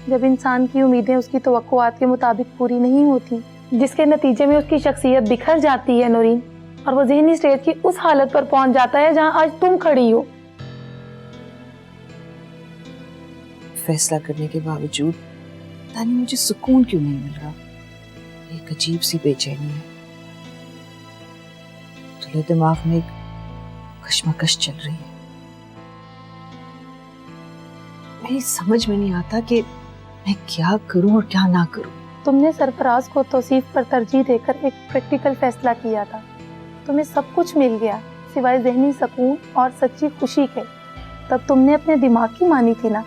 जब इंसान की उम्मीदें उसकी तवक्कुआत के मुताबिक पूरी नहीं होती, जिसके नतीजे में उसकी शख्सियत बिखर जाती है नूरीन, और वो ज़हनी स्टेज की उस हालत पर पहुंच जाता है जहां आज तुम खड़ी हो। फैसला करने के बावजूद पता नहीं मुझे सुकून क्यों नहीं मिल रहा। एक अजीब सी बेचैनी है, दिलो दिमाग में एक कश्मकश चल रही है। मेरी समझ में नहीं आता कि मैं क्या करूं और क्या ना करूं। तुमने सरफराज को तौसीफ पर तरजीह देकर एक प्रैक्टिकल फैसला किया था। तुम्हें सब कुछ मिल गया सिवाय ज़हनी सुकून और सच्ची खुशी के। तब तुमने अपने दिमाग की मानी थी ना,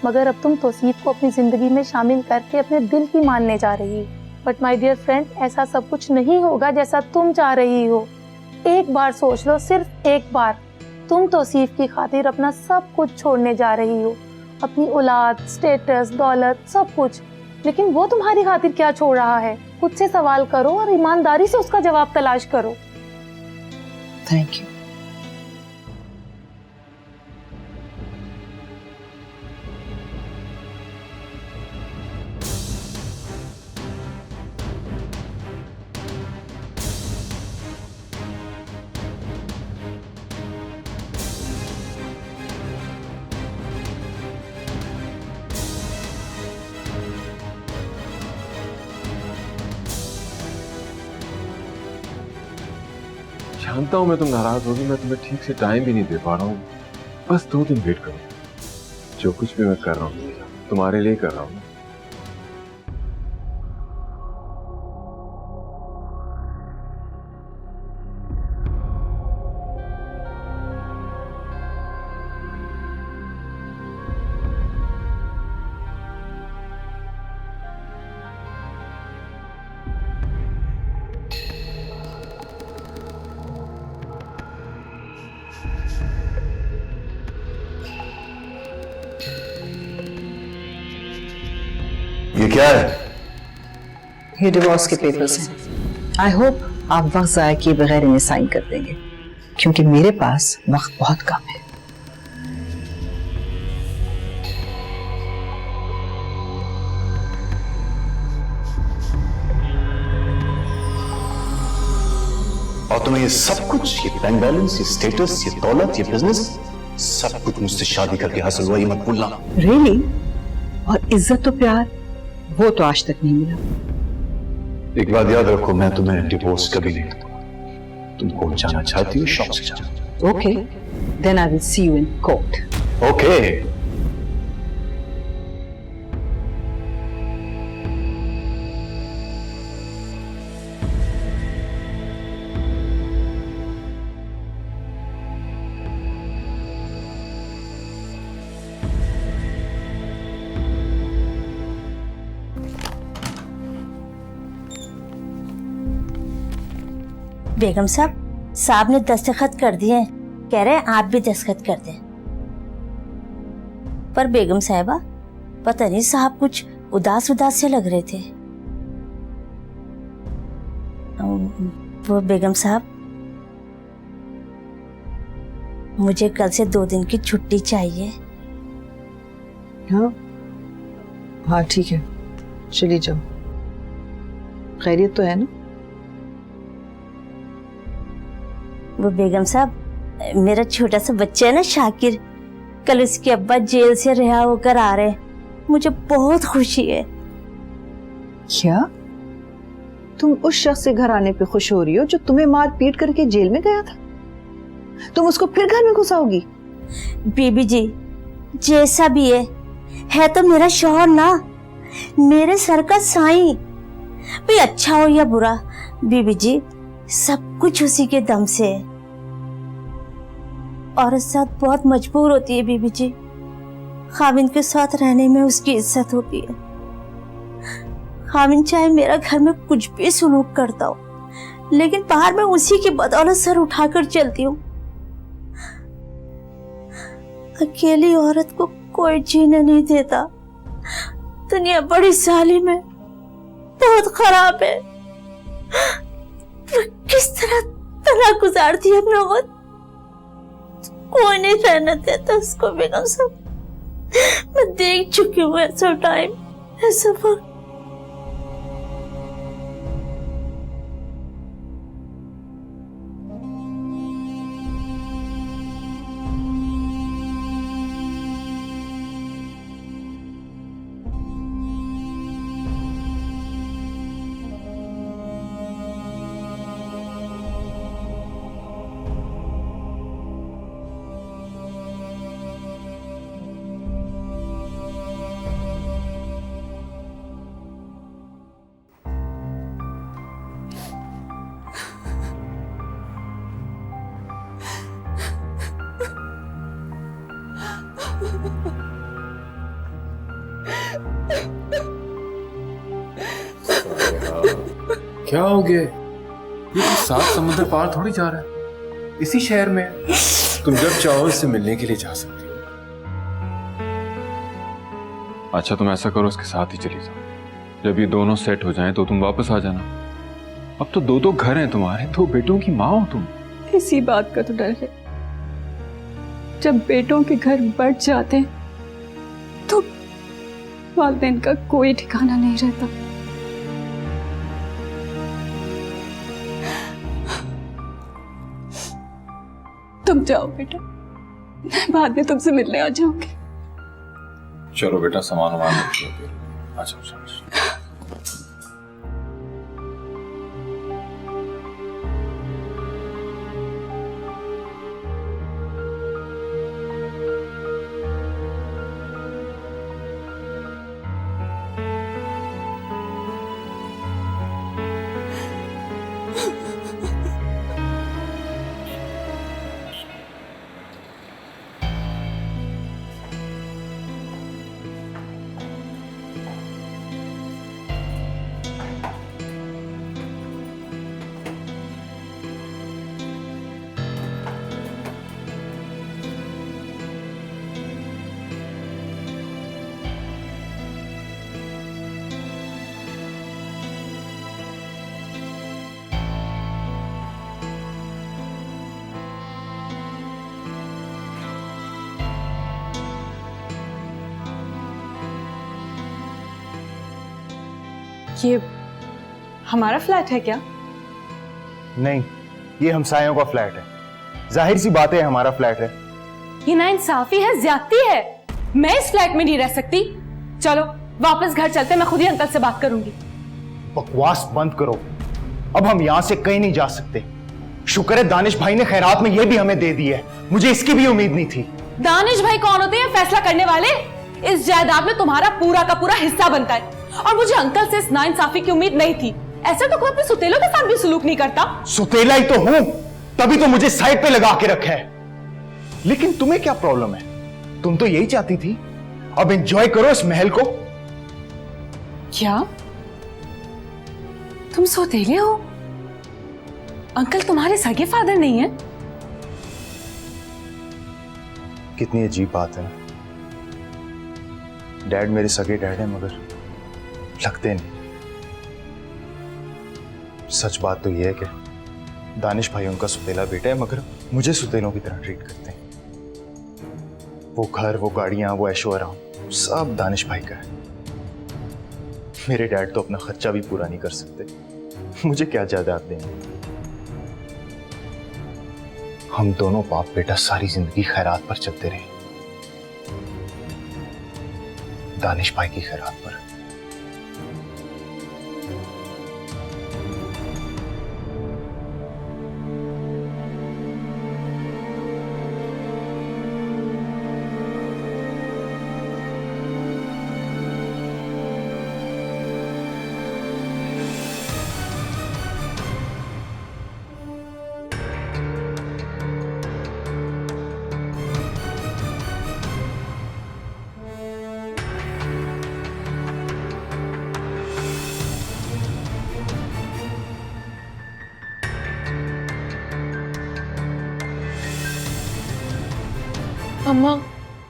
मगर अब तुम तौसीफ को अपनी ज़िंदगी में शामिल करके अपने दिल की मानने जा रही हो। बट माय डियर फ्रेंड, ऐसा सब कुछ नहीं होगा जैसा तुम चाह रही हो। एक बार सोच लो, सिर्फ एक बार। तुम तौसीफ की खातिर अपना सब कुछ छोड़ने जा रही हो, अपनी औलाद, स्टेटस, दौलत, सब कुछ। लेकिन वो तुम्हारी खातिर क्या छोड़ रहा है? खुद से सवाल करो और ईमानदारी से उसका जवाब तलाश करो। Thank you. जानता हूं मैं तुम नाराज होगी, मैं तुम्हें ठीक से टाइम भी नहीं दे पा रहा हूँ। बस 2 दिन वेट करो। जो कुछ भी मैं कर रहा हूँ तुम्हारे लिए कर रहा हूँ। ये क्या है? ये डिवोर्स के पेपर्स हैं। आई होप आप वक्त ज़ाया किए बगैर इन्हें साइन कर देंगे, क्योंकि मेरे पास वक्त बहुत कम है। और तुम्हें ये सब कुछ, ये बैंक बैलेंस, ये स्टेटस, ये दौलत, ये बिजनेस, सब कुछ मुझसे शादी करके हासिल हुआ, ये मत भूलना। रियली? और इज्जत तो प्यार, वो तो आज तक नहीं मिला। एक बात याद रखो, मैं तुम्हें डिवोर्स कभी नहीं दूंगा। तुम कोर्ट जाना चाहती हो, शौक से जाओ। Okay, then I will see you in court. Okay. बेगम साहब ने दस्तखत कर दिए, कह रहे हैं आप भी दस्तखत कर दें। पर बेगम साहिबा, पता नहीं साहब कुछ उदास उदास से लग रहे थे। वो बेगम साहब, मुझे कल से 2 दिन की छुट्टी चाहिए। हाँ ठीक है, चली जाओ। खैरियत तो है ना? वो बेगम साहब, मेरा छोटा सा बच्चा है ना शाकिर, कल उसके अब्बा जेल से रिहा होकर आ रहे हैं। मुझे बहुत खुशी है। क्या तुम उस शख्स से घर आने पे खुश हो रही हो जो तुम्हें मार पीट करके जेल में गया था? तुम उसको फिर घर में घुसाओगी? बीबी जी, जैसा भी है तो मेरा शौहर ना, मेरे सर का साईं। भाई अच्छा हो या बुरा, बीबी जी सब कुछ उसी के दम से है। औरत साथ बहुत मजबूर होती है बीबी जी, खाविंद के साथ रहने में उसकी इज्जत होती है। खाविंद चाहे मेरा घर में कुछ भी सुलूक करता हो, लेकिन बाहर मैं उसी की बदौलत सर उठाकर चलती हूँ। अकेली औरत को कोई जीने नहीं देता। दुनिया बड़ी जालिम है, बहुत खराब है। किस तरह तलाक गुजारती है अपना वक्त, कोई नहीं रहने देता उसको बेगम साहब। मैं देख चुकी हूँ ऐसा टाइम, ऐसा वक्त। क्या हो गया? ये तो 7 समुद्र पार थोड़ी जा रहा है, इसी शहर में है। तुम जब चाहो इससे मिलने के लिए जा सकती हो। अच्छा तुम ऐसा करो, उसके साथ ही चली जाओ। जब ये दोनों सेट हो जाएं तो तुम वापस आ जाना। अब तो 2 घर हैं तुम्हारे, 2 बेटों की माँ हो तुम। इसी बात का तो डर है, जब बेटों के घर बढ़ जाते हैं तो वालिदैन का कोई ठिकाना नहीं रहता। तुम जाओ बेटा, मैं बाद में तुमसे मिलने आ जाऊंगी। चलो बेटा, सामान वामान रखिए फिर। अच्छा अच्छा। ये हमारा फ्लैट है क्या? नहीं, ये हमसायों का फ्लैट है। जाहिर सी बात है हमारा फ्लैट है। ये नाइंसाफी है, ज्यादती है। मैं इस फ्लैट में नहीं रह सकती। चलो वापस घर चलते, मैं खुद ही अंकल से बात करूंगी। बकवास बंद करो, अब हम यहाँ से कहीं नहीं जा सकते। शुक्र है दानिश भाई ने खैरात में ये भी हमें दे दी है, मुझे इसकी भी उम्मीद नहीं थी। दानिश भाई कौन होते हैं फैसला करने वाले? इस जायदाद में तुम्हारा पूरा का पूरा हिस्सा बनता है, और मुझे अंकल से इस नाइंसाफी की उम्मीद नहीं थी। ऐसे तो कोई अपने सुतेलों के साथ भी सलूक नहीं करता। सुतेला ही तो हूं, तभी तो मुझे साइड पे लगा के रखा है। लेकिन तुम्हें क्या प्रॉब्लम है? तुम तो यही चाहती थी। अब एंजॉय करो इस महल को। क्या तुम सौतेले हो? अंकल तुम्हारे सगे फादर नहीं है? कितनी अजीब बात है ना। डैड मेरे सगे डैड है, मगर लगते नहीं। सच बात तो यह है कि दानिश भाई उनका सुतेला बेटा है, मगर मुझे सुतेलों की तरह ट्रीट करते हैं। वो घर, वो गाड़ियां, वो ऐशो आराम सब दानिश भाई का है। मेरे डैड तो अपना खर्चा भी पूरा नहीं कर सकते, मुझे क्या जायदाद देंगे। हम दोनों बाप बेटा सारी जिंदगी खैरात पर चलते रहे, दानिश भाई की खैरात पर।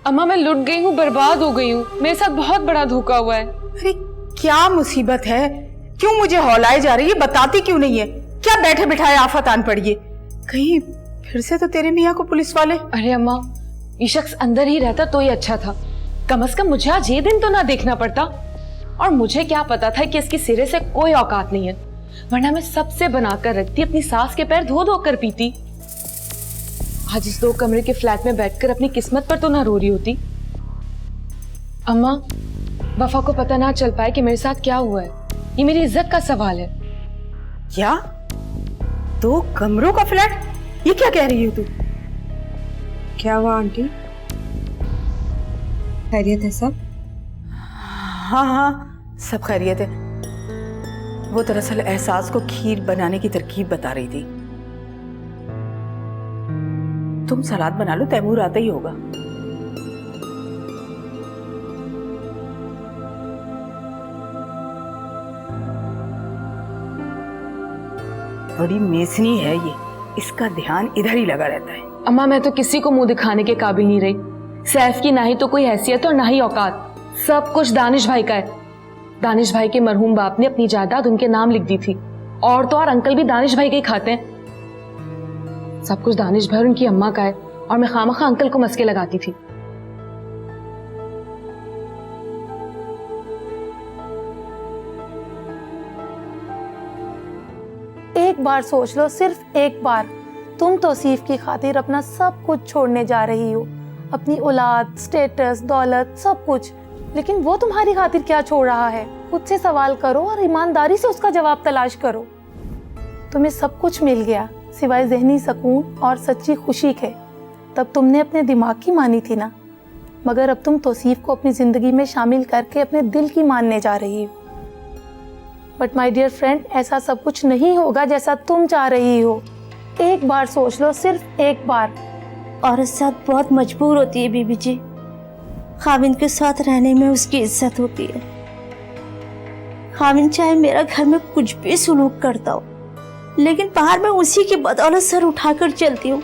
अम्मा मैं लुट गई हूँ, बर्बाद हो गई हूँ। मेरे साथ बहुत बड़ा धोखा हुआ है। अरे क्या मुसीबत है? क्यों मुझे हौलाए जा रही है? बताती क्यों नहीं है? क्या बैठे बिठाए आफत आन पड़ी है? कहीं फिर से तो तेरे मियाँ को पुलिस वाले। अरे अम्मा, ये शख्स अंदर ही रहता तो ही अच्छा था। कम से कम मुझे आज ये दिन तो ना देखना पड़ता। और मुझे क्या पता था कि इसकी सिरे से कोई औकात नहीं है, वरना मैं सबसे बनाकर रखती, अपनी सास के पैर धो धो कर पीती। आज इस 2 कमरे के फ्लैट में बैठकर अपनी किस्मत पर तो ना रो रही होती। अम्मा, वफा को पता ना चल पाए कि मेरे साथ क्या हुआ है, ये मेरी इज्जत का सवाल है। क्या 2 कमरों का फ्लैट? ये क्या कह रही हो तू? क्या हुआ आंटी? खैरियत है सब? हाँ हाँ, सब खैरियत है। वो दरअसल एहसास को खीर बनाने की तरकीब बता रही थी। तुम सलाद बना लो, तैमूर आता ही होगा। बड़ी मेसनी है ये, इसका ध्यान इधर ही लगा रहता है। अम्मा, मैं तो किसी को मुंह दिखाने के काबिल नहीं रही। सैफ की ना ही तो कोई हैसियत और ना ही औकात, सब कुछ दानिश भाई का है। दानिश भाई के मरहूम बाप ने अपनी जायदाद उनके नाम लिख दी थी, और तो और अंकल भी दानिश भाई के ही खाते हैं। सब कुछ दानिश भाई और उनकी अम्मा का है, और मैं खामखा अंकल को मस्के लगाती थी। एक बार सोच लो, सिर्फ एक बार, तुम तौसीफ की खातिर अपना सब कुछ छोड़ने जा रही हो, अपनी औलाद, स्टेटस, दौलत, सब कुछ। लेकिन वो तुम्हारी खातिर क्या छोड़ रहा है? खुद से सवाल करो और ईमानदारी से उसका जवाब तलाश करो। तुम्हें सब कुछ मिल गया सिवाय ज़हनी सुकून और सच्ची खुशी के। तब तुमने अपने दिमाग की मानी थी ना, मगर अब तुम तौसीफ को अपनी ज़िंदगी में शामिल करके अपने दिल की मानने जा रही हो। बट माय डियर फ्रेंड, ऐसा सब कुछ नहीं होगा जैसा तुम चाह रही हो। एक बार सोच लो, सिर्फ एक बार। औरत साथ बहुत मजबूर होती है बीबी जी। खाविंद के साथ रहने में उसकी इज्जत होती है। खाविंद चाहे मेरा घर में कुछ भी सुलूक करता हो, लेकिन बाहर मैं उसी की बदौलत सर उठाकर चलती हूँ।